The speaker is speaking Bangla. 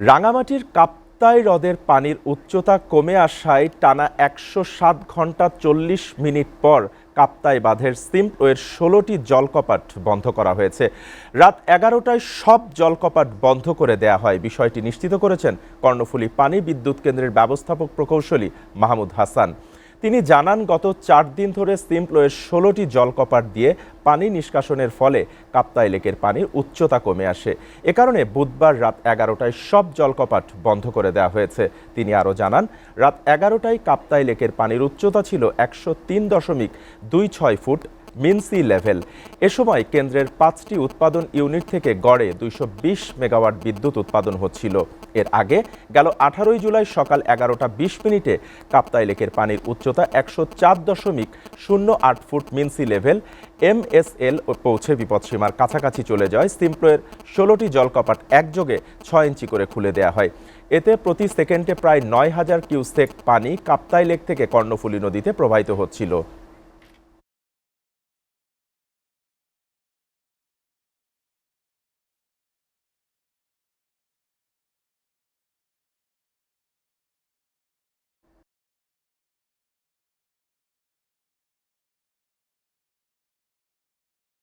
রাঙামাটির কাপ্তাই হ্রদের পানির উচ্চতা কমে আসায় টানা ১০৭ ঘন্টা ৪০ মিনিট পর কাপ্তাই বাঁধের সিম্পওয়ের ১৬টি জলকপাট বন্ধ করা হয়েছে। রাত ১১টায় সব জলকপাট বন্ধ করে দেয়া হয়। বিষয়টি নিশ্চিত করেছেন কর্ণফুলী পানি বিদ্যুৎ কেন্দ্রের ব্যবস্থাপক প্রকৌশলী মাহমুদ হাসান। তিনি জানান, গত ৪ দিন ধরে সিম্পওয়ের ১৬টি জলকপাট দিয়ে পানি নিষ্কাশনের ফলে কাপ্তাই লেকের পানির উচ্চতা কমে আসে। এ কারণে বুধবার রাত ১১টায় সব জলকপাট বন্ধ করে দেওয়া হয়েছে। তিনি আরও জানান, রাত ১১টায় কাপ্তাই লেকের পানির উচ্চতা ছিল ১০৩.26 ফুট মিন সি লেভেল। এ সময় কেন্দ্রের ৫টি উৎপাদন ইউনিট থেকে গড়ে ২২০ মেগাওয়াট বিদ্যুৎ উৎপাদন হচ্ছিল। এর আগে গেল ১৮ জুলাই সকাল ১১টা ২০ মিনিটে কাপ্তাই লেকের পানির উচ্চতা ১০৪.08 ফুট মিন সি লেভেল MSL পৌঁছে বিপদসীমার কাছাকাছি চলে যায়। সিম্পওয়ের ১৬টি জলকপাট একযোগে ৬ ইঞ্চি করে খুলে দেওয়া হয়। এতে প্রতি সেকেন্ডে প্রায় ৯,০০০ কিউসেক পানি কাপ্তাই লেক থেকে কর্ণফুলী নদীতে প্রবাহিত হচ্ছিল।